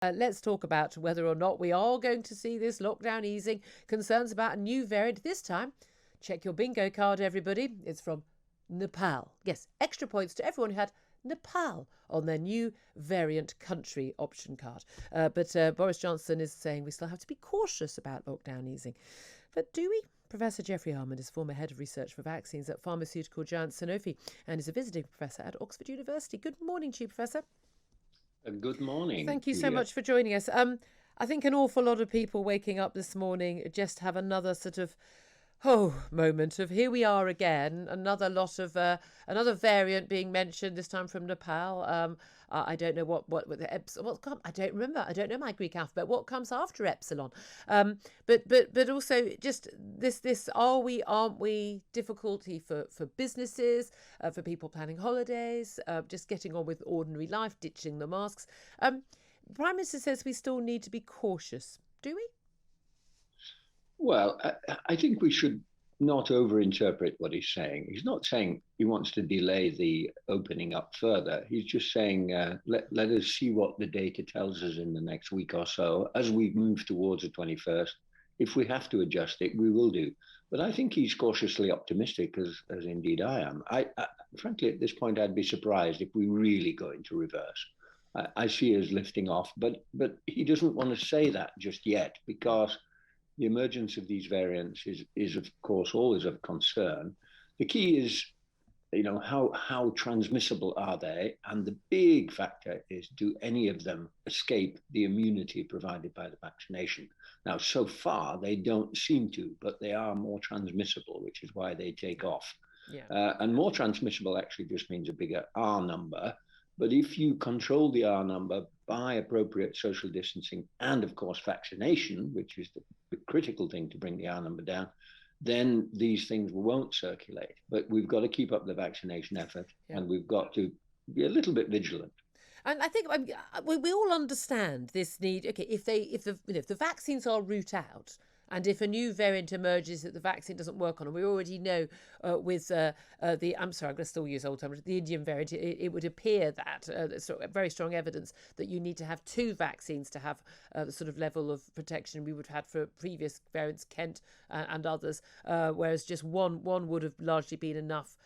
Let's talk about whether or not we are going to see this lockdown easing, concerns about a new variant. This time, check your bingo card, everybody. It's from Nepal. Yes, extra points to everyone who had Nepal on their new variant country option card. But Boris Johnson is saying we still have to be cautious about lockdown easing. But do we? Professor Geoffrey Almond is former head of research for vaccines at pharmaceutical giant Sanofi and is a visiting professor at Oxford University. Good morning to you, Professor. Good morning. Thank you so much for joining us. I think an awful lot of people waking up this morning just have another sort of moment of here we are again, another lot of another variant being mentioned, this time from Nepal. I don't know what the epsilon. I don't remember. I don't know my Greek alphabet. What comes after epsilon? But also just this aren't we difficulty for businesses, for people planning holidays, just getting on with ordinary life, ditching the masks. Prime Minister says we still need to be cautious. Do we? Well, I think we should not overinterpret what he's saying. He's not saying he wants to delay the opening up further. He's just saying, let us see what the data tells us in the next week or so. As we move towards the 21st, if we have to adjust it, we will do. But I think he's cautiously optimistic, as indeed I am. Frankly, at this point, I'd be surprised if we really go into reverse. I see us lifting off, but he doesn't want to say that just yet, because the emergence of these variants is of course always of concern. The key is, how transmissible are they? And the big factor is, do any of them escape the immunity provided by the vaccination? Now, so far, they don't seem to, but they are more transmissible, which is why they take off. Yeah. And more transmissible actually just means a bigger R number. But if you control the R number by appropriate social distancing and, of course, vaccination, which is the critical thing to bring the R number down, then these things won't circulate. But we've got to keep up the vaccination effort, and we've got to be a little bit vigilant. And I think we all understand this need. Okay, if the vaccines are root out, and if a new variant emerges that the vaccine doesn't work on, and we already know with I'm sorry, I'm going to still use old terms, the Indian variant, it would appear that there's very strong evidence that you need to have two vaccines to have the sort of level of protection we would have had for previous variants, Kent and others, whereas just one would have largely been enough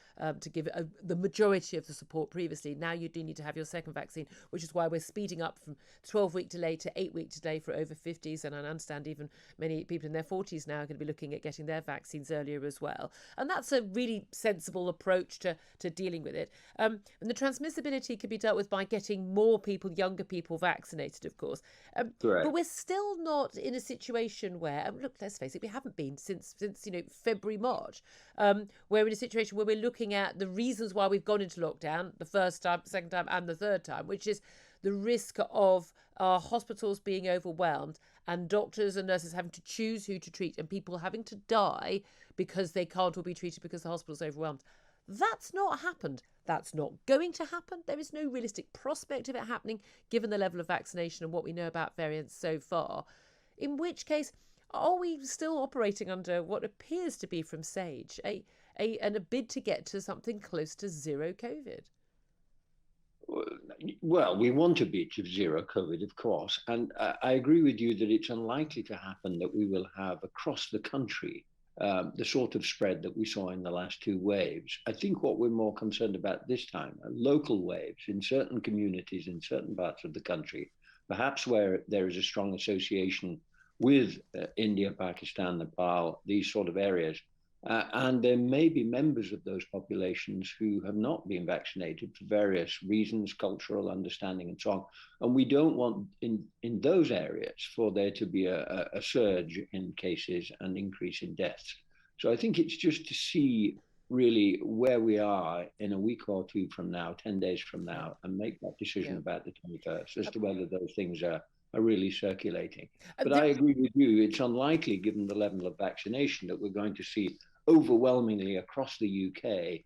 to give the majority of the support previously. Now you do need to have your second vaccine, which is why we're speeding up from 12-week delay to 8-week delay for over 50s, and I understand even many people in their 40s now are going to be looking at getting their vaccines earlier as well. And that's a really sensible approach to dealing with it. And the transmissibility can be dealt with by getting more people, younger people, vaccinated, of course. But we're still not in a situation where, look, let's face it, we haven't been since February, March. We're in a situation where we're looking at the reasons why we've gone into lockdown, the first time, second time, and the third time, which is the risk of our hospitals being overwhelmed and doctors and nurses having to choose who to treat and people having to die because they can't all be treated because the hospital's overwhelmed. That's not happened. That's not going to happen. There is no realistic prospect of it happening given the level of vaccination and what we know about variants so far. In which case, are we still operating under what appears to be from SAGE, a bid to get to something close to zero COVID? Well, we want to be to zero COVID, of course. And I agree with you that it's unlikely to happen that we will have across the country the sort of spread that we saw in the last two waves. I think what we're more concerned about this time are local waves in certain communities, in certain parts of the country, perhaps where there is a strong association with India, Pakistan, Nepal, these sort of areas. And there may be members of those populations who have not been vaccinated for various reasons, cultural understanding, and so on. And we don't want in those areas for there to be a surge in cases and increase in deaths. So I think it's just to see really where we are in a week or two from now, 10 days from now, and make that decision about the 21st as to whether those things are really circulating. But I agree with you, it's unlikely, given the level of vaccination, that we're going to see overwhelmingly across the UK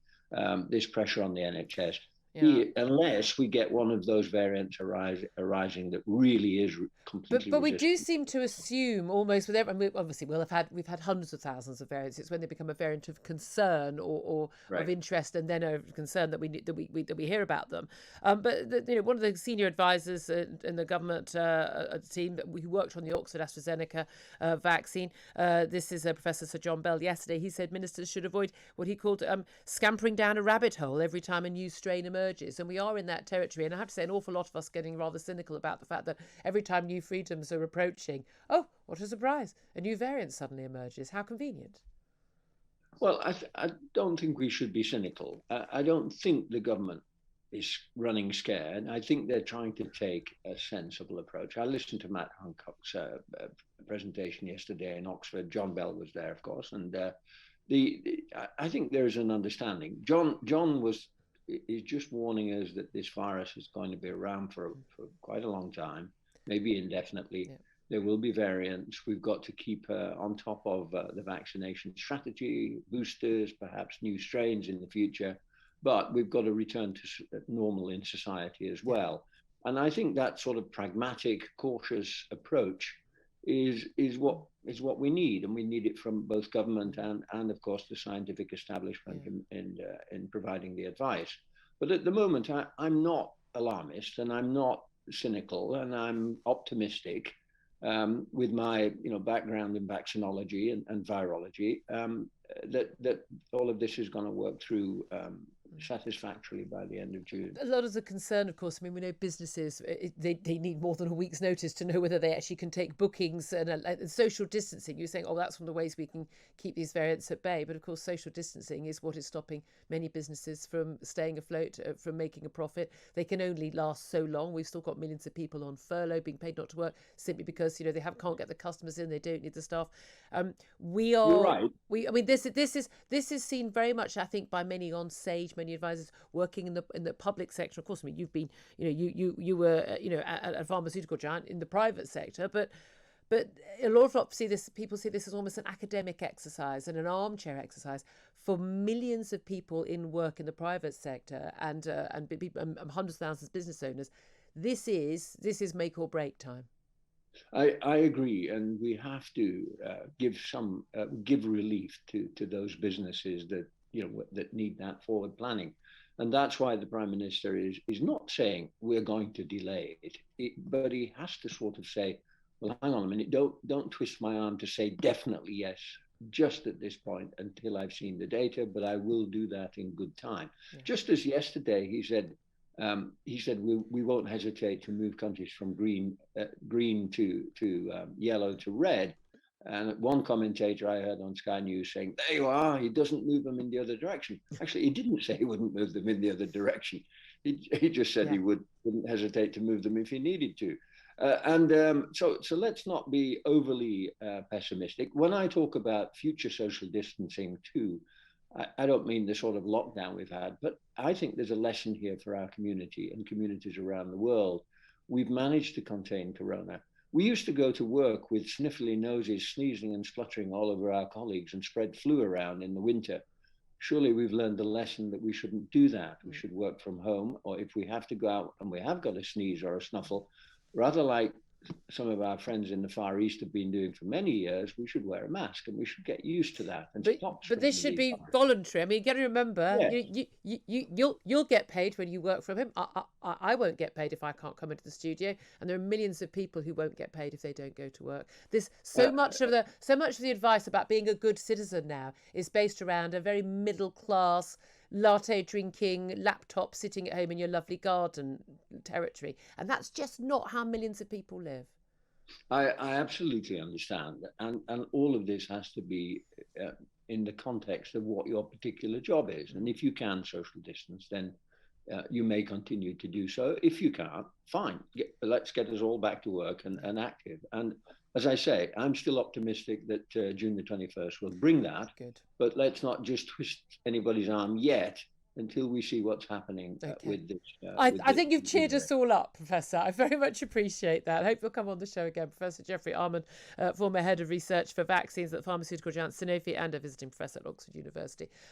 this pressure on the NHS. Yeah. unless we get one of those variants arising that really is completely But we do resistant. seem to assume almost with every, and obviously we've had hundreds of thousands of variants. It's when they become a variant of concern or of Right. interest, and then of concern that we hear about them. But one of the senior advisors in the government team that we worked on the Oxford AstraZeneca vaccine, this is Professor Sir John Bell. Yesterday, he said ministers should avoid what he called scampering down a rabbit hole every time a new strain emerges, and we are in that territory. And I have to say, an awful lot of us getting rather cynical about the fact that every time new freedoms are approaching, oh, what a surprise, a new variant suddenly emerges. How convenient. Well, I don't think we should be cynical. I don't think the government is running scared. I think they're trying to take a sensible approach. I listened to Matt Hancock's presentation yesterday in Oxford. John Bell was there, of course, and I think there is an understanding. John is just warning us that this virus is going to be around for quite a long time, maybe indefinitely. Yeah. There will be variants. We've got to keep on top of the vaccination strategy, boosters, perhaps new strains in the future. But we've got to return to normal in society as well. And I think that sort of pragmatic, cautious approach is what we need, and we need it from both government and of course the scientific establishment in providing the advice. But at the moment, I'm not alarmist, and I'm not cynical, and I'm optimistic with my background in vaccinology and virology, that all of this is going to work through satisfactorily by the end of June. A lot of the concern, of course, I mean, we know businesses, they need more than a week's notice to know whether they actually can take bookings, and social distancing. You're saying, oh, that's one of the ways we can keep these variants at bay. But of course, social distancing is what is stopping many businesses from staying afloat, from making a profit. They can only last so long. We've still got millions of people on furlough, being paid not to work, simply because they can't get the customers in. They don't need the staff. You're right. I mean, this is seen very much, I think, by many on Sage, many advisors working in the public sector. Of course, I mean, you've been, you were, at a pharmaceutical giant in the private sector, but a lot of people see this as almost an academic exercise and an armchair exercise. For millions of people in work in the private sector and hundreds of thousands of business owners, this is make or break time. I agree, and we have to give relief to those businesses that need that forward planning, and that's why the Prime Minister is not saying we're going to delay it, but he has to sort of say, well, hang on a minute, don't twist my arm to say definitely yes just at this point until I've seen the data, but I will do that in good time. Yeah. Just as yesterday he said we won't hesitate to move countries from green to yellow to red. And one commentator I heard on Sky News saying, there you are, he doesn't move them in the other direction. Actually, he didn't say he wouldn't move them in the other direction. He just said he wouldn't hesitate to move them if he needed to. So let's not be overly pessimistic. When I talk about future social distancing too, I don't mean the sort of lockdown we've had, but I think there's a lesson here for our community and communities around the world. We've managed to contain corona. We used to go to work with sniffly noses, sneezing and spluttering all over our colleagues and spread flu around in the winter. Surely we've learned the lesson that we shouldn't do that. We should work from home, or if we have to go out and we have got a sneeze or a snuffle, rather like some of our friends in the Far East have been doing for many years, we should wear a mask, and we should get used to that. And but this should be voluntary. I mean, you got to remember, you'll get paid when you work from home. I won't get paid if I can't come into the studio, and there are millions of people who won't get paid if they don't go to work. There's so much of the advice about being a good citizen now is based around a very middle class, latte drinking, laptop sitting at home in your lovely garden territory, and that's just not how millions of people live. I absolutely understand, and all of this has to be in the context of what your particular job is. And if you can social distance, then you may continue to do so. If you can't, fine. Let's get us all back to work and active. And as I say, I'm still optimistic that June the 21st will bring that. Good. But let's not just twist anybody's arm yet until we see what's happening with this. I think you've cheered us all up, Professor. I very much appreciate that. I hope you'll come on the show again. Professor Geoffrey Almond, former head of research for vaccines at pharmaceutical giant Sanofi and a visiting professor at Oxford University.